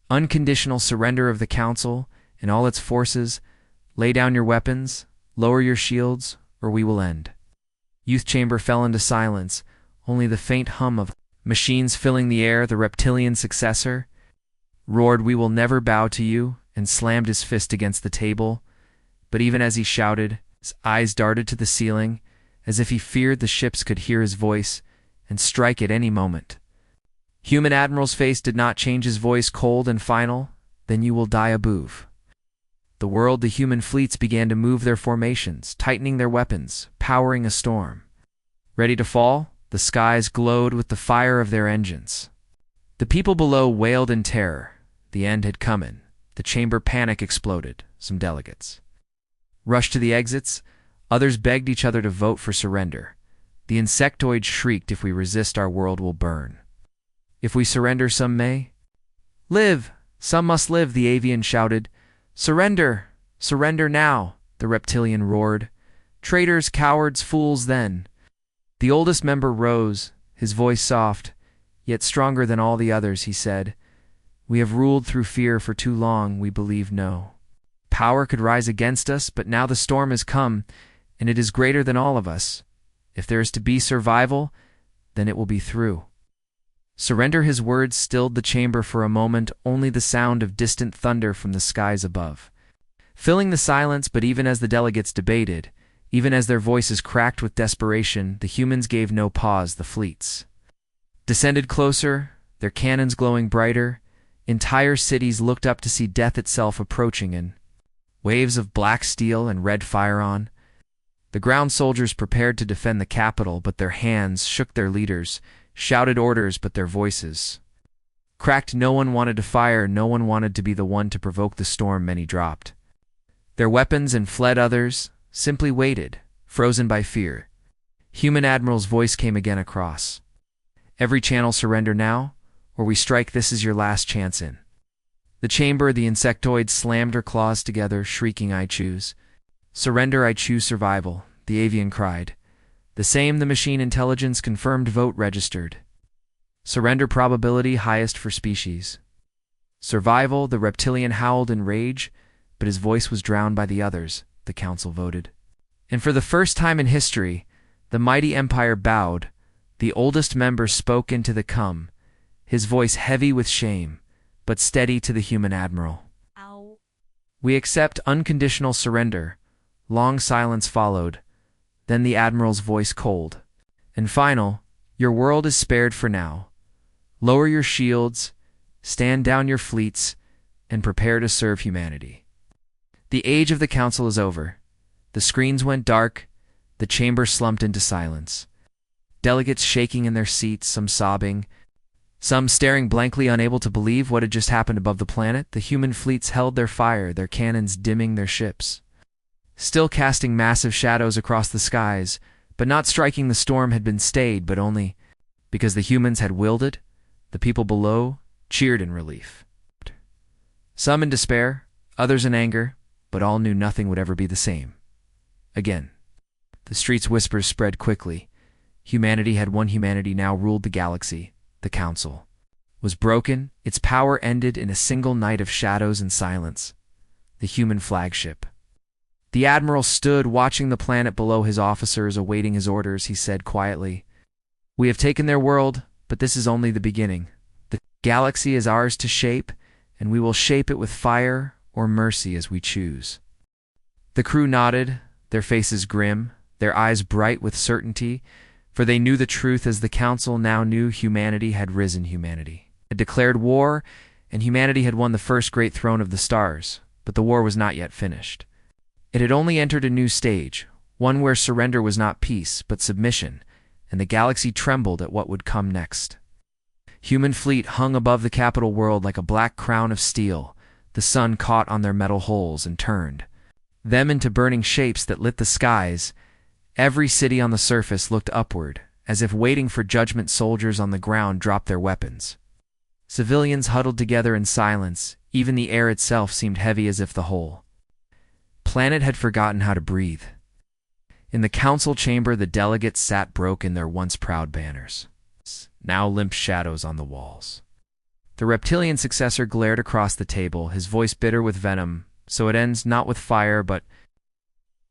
Unconditional surrender of the Council and all its forces. Lay down your weapons, lower your shields, or we will end. Youth chamber fell into silence, only the faint hum of machines filling the air. The reptilian successor roared, we will never bow to you, and slammed his fist against the table. But even as he shouted, his eyes darted to the ceiling, as if he feared the ships could hear his voice and strike at any moment. Human Admiral's face did not change, his voice cold and final. Then you will die above. The world, the human fleets began to move their formations, tightening their weapons, powering a storm. Ready to fall, the skies glowed with the fire of their engines. The people below wailed in terror. The end had come in. The chamber panic exploded. Some delegates rushed to the exits. Others begged each other to vote for surrender. The insectoid shrieked, if we resist, our world will burn. If we surrender, some may live. Some must live, the avian shouted. Surrender! Surrender now! The reptilian roared. Traitors, cowards, fools, then. The oldest member rose, his voice soft, yet stronger than all the others. He said, we have ruled through fear for too long. We believe no power could rise against us, but now the storm has come, and it is greater than all of us. If there is to be survival, then it will be through surrender. His words stilled the chamber for a moment, only the sound of distant thunder from the skies above filling the silence. But even as the delegates debated, even as their voices cracked with desperation, the humans gave no pause. The fleets descended closer, their cannons glowing brighter. Entire cities looked up to see death itself approaching in waves of black steel and red fire on. The ground soldiers prepared to defend the capital, but their hands shook. Their leaders shouted orders, but their voices cracked. No one wanted to fire, no one wanted to be the one to provoke the storm. Many dropped their weapons and fled. Others simply waited, frozen by fear. Human Admiral's voice came again across every channel, surrender now, or we strike. This is your last chance. In the chamber, the insectoid slammed her claws together, shrieking, I choose surrender, I choose survival, the avian cried. The same, the machine intelligence confirmed. Vote registered. Surrender probability highest for species. Survival, the reptilian howled in rage, but his voice was drowned by the others. The council voted. And for the first time in history, the mighty empire bowed. The oldest member spoke into the cum, his voice heavy with shame, but steady to the human admiral.
Ow.
We accept unconditional surrender. Long silence followed. Then the admiral's voice cold and final, your world is spared for now. Lower your shields, stand down your fleets, and prepare to serve humanity. The age of the council is over. The screens went dark. The chamber slumped into silence. delegates shaking in their seats, some sobbing, some staring blankly, unable to believe what had just happened above the planet. The human fleets held their fire, their cannons dimming their ships, still casting massive shadows across the skies, but not striking. The storm had been stayed, but only because the humans had willed it. The people below cheered in relief, some in despair, others in anger, but all knew nothing would ever be the same again. The streets' whispers spread quickly. Humanity had won. Humanity now ruled the galaxy. The council was broken. Its power ended in a single night of shadows and silence. The human flagship. The admiral stood watching the planet below, his officers awaiting his orders. He said quietly, "We have taken their world, but this is only the beginning. The galaxy is ours to shape, and we will shape it with fire or mercy as we choose." The crew nodded, their faces grim, their eyes bright with certainty, for they knew the truth as the council now knew. Humanity had risen. Humanity had declared war, and humanity had won the first great throne of the stars. But the war was not yet finished. It had only entered a new stage, one where surrender was not peace, but submission, and the galaxy trembled at what would come next. Human fleet hung above the capital world like a black crown of steel. The sun caught on their metal hulls and turned them into burning shapes that lit the skies. Every city on the surface looked upward, as if waiting for judgment. Soldiers on the ground dropped their weapons. Civilians huddled together in silence. Even the air itself seemed heavy, as if the whole planet had forgotten how to breathe. In the council chamber, the delegates sat broke in their once proud banners, now limp shadows on the walls. The reptilian successor glared across the table, his voice bitter with venom. "So it ends not with fire, but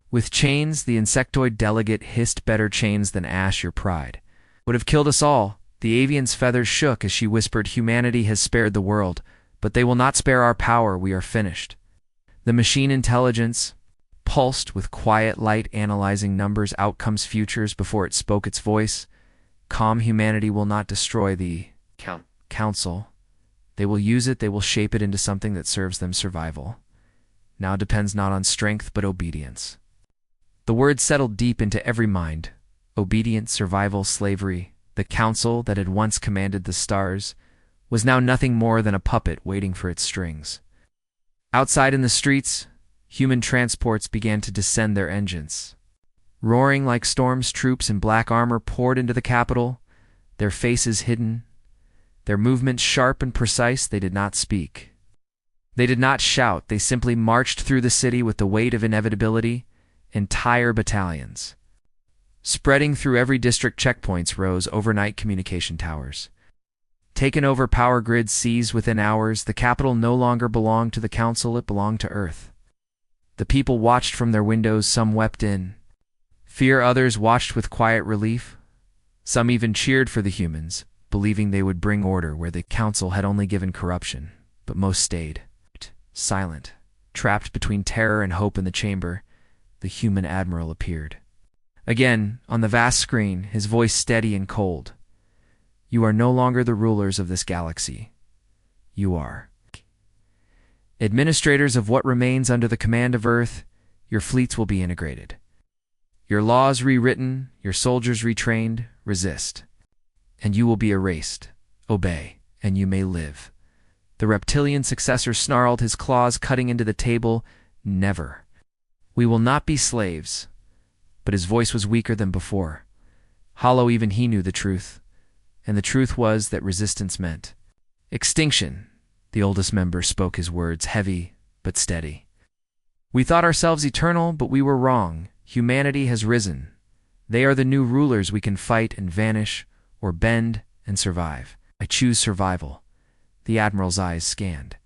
with chains." The insectoid delegate hissed, "Better chains than ash. Your pride would have killed us all." The avian's feathers shook as she whispered, "Humanity has spared the world, but they will not spare our power. We are finished." The machine intelligence pulsed with quiet light, analyzing numbers, outcomes, futures before it spoke its voice. "Calm. Humanity will not destroy the council. They will use it. They will shape it into something that serves them. Survival now depends not on strength, but obedience." The words settled deep into every mind. Obedience, survival, slavery. The council that had once commanded the stars was now nothing more than a puppet waiting for its strings. Outside in the streets, human transports began to descend their engines. Roaring like storms, troops in black armor poured into the capital, their faces hidden, their movements sharp and precise. They did not speak. They did not shout. They simply marched through the city with the weight of inevitability. Entire battalions, spreading through every district. Checkpoints rose, overnight communication towers taken over, power grids seized within hours. The capital no longer belonged to the council, it belonged to Earth. The people watched from their windows. Some wept in fear, others watched with quiet relief. Some even cheered for the humans, believing they would bring order where the council had only given corruption. But most stayed silent, trapped between terror and hope. In the chamber, the human admiral appeared. Again, on the vast screen, his voice steady and cold. "You are no longer the rulers of this galaxy. You are administrators of what remains under the command of Earth. Your fleets will be integrated, your laws rewritten, your soldiers retrained. Resist, and you will be erased. Obey, and you may live." The reptilian successor snarled, his claws cutting into the table. "Never. We will not be slaves." But his voice was weaker than before. Hollow. Even he knew the truth. And the truth was that resistance meant extinction. The oldest member spoke, his words heavy but steady. "We thought ourselves eternal, but we were wrong. Humanity has risen. They are the new rulers. We can fight and vanish, or bend and survive. I choose survival." The admiral's eyes scanned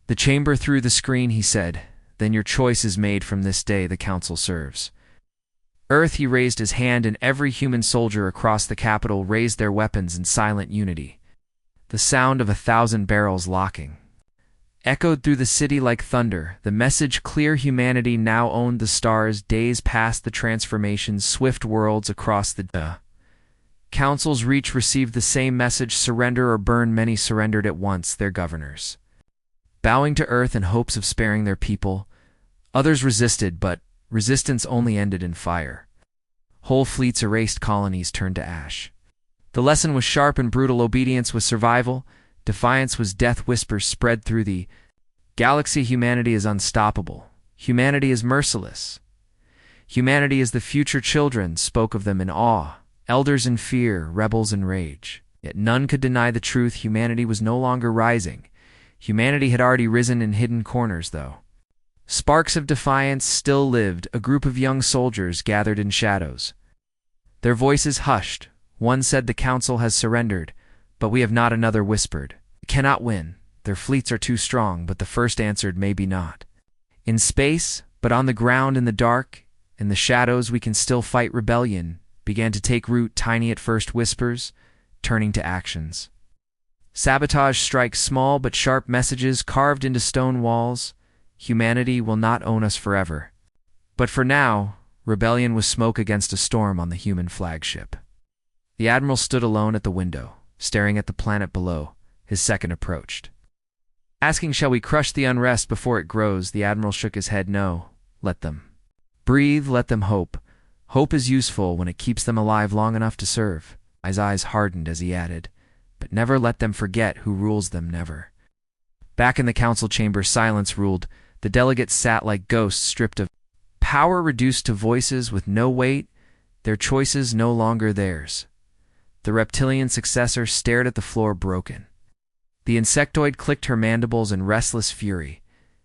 the chamber through the screen. He said, "Then your choice is made. From this day the council serves Earth." He raised his hand, and every human soldier across the capital raised their weapons in silent unity. The sound of 1,000 barrels locking echoed through the city like thunder. The message clear: humanity now owned the stars. Days past the transformations, swift worlds across the council's reach received the same message: surrender or burn. Many surrendered at once, their governors bowing to Earth in hopes of sparing their people. Others resisted, but resistance only ended in fire. Whole fleets erased, colonies turned to ash. The lesson was sharp and brutal. Obedience was survival. Defiance was death. Whispers spread through the galaxy. Humanity is unstoppable. Humanity is merciless. Humanity is the future. Children spoke of them in awe, elders in fear, rebels in rage. Yet none could deny the truth. Humanity was no longer rising. Humanity had already risen in hidden corners, though. Sparks of defiance still lived. A group of young soldiers gathered in shadows. Their voices hushed. One said, "The council has surrendered, but we have not." Another whispered, "We cannot win. Their fleets are too strong." But the first answered, "Maybe not. In space, but on the ground, in the dark, in the shadows, we can still fight." Rebellion began to take root, tiny at first, whispers turning to actions. Sabotage strikes, small but sharp messages carved into stone walls. Humanity will not own us forever. But for now, rebellion was smoke against a storm on the human flagship. The admiral stood alone at the window, staring at the planet below. His second approached, asking, "Shall we crush the unrest before it grows?" The admiral shook his head. "No, let them breathe, let them hope. Hope is useful when it keeps them alive long enough to serve." His eyes hardened as he added, "But never let them forget who rules them, never." Back in the council chamber, silence ruled. The delegates sat like ghosts, stripped of power, reduced to voices with no weight, their choices no longer theirs. The reptilian successor stared at the floor, broken. The insectoid clicked her mandibles in restless fury.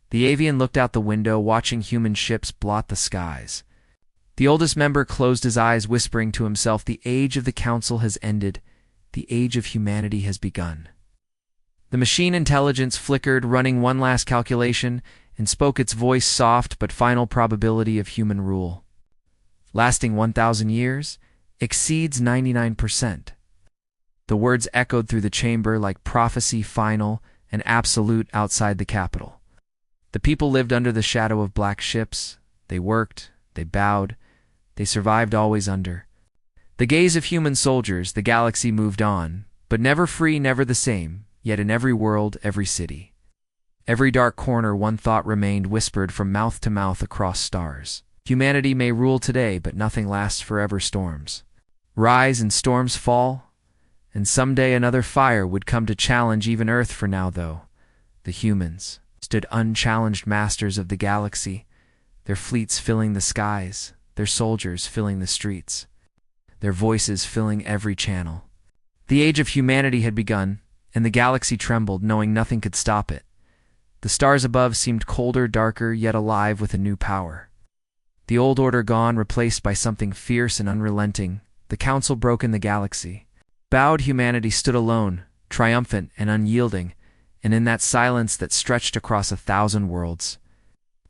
The avian looked out the window, watching human ships blot the skies. The oldest member closed his eyes, whispering to himself, "The age of the council has ended. The age of humanity has begun." The machine intelligence flickered, running one last calculation, and spoke, its voice soft but final: "Probability of human rule lasting 1,000 years exceeds 99%. The words echoed through the chamber like prophecy, final and absolute. Outside the capital, the people lived under the shadow of black ships. They worked, they bowed, they survived, always under the gaze of human soldiers. The galaxy moved on, but never free, never the same. Yet in every world, every city, every dark corner, one thought remained, whispered from mouth to mouth across stars: humanity may rule today, but nothing lasts forever. Storms rise and storms fall, and someday another fire would come to challenge even Earth. For now, though, the humans stood unchallenged, masters of the galaxy, their fleets filling the skies, their soldiers filling the streets, their voices filling every channel. The age of humanity had begun, and the galaxy trembled, knowing nothing could stop it. The stars above seemed colder, darker, yet alive with a new power. The old order gone, replaced by something fierce and unrelenting. The council broken, the galaxy bowed. Humanity stood alone, triumphant and unyielding, and in that silence that stretched across 1,000 worlds,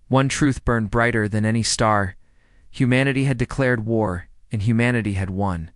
one truth burned brighter than any star: humanity had declared war, and humanity had won.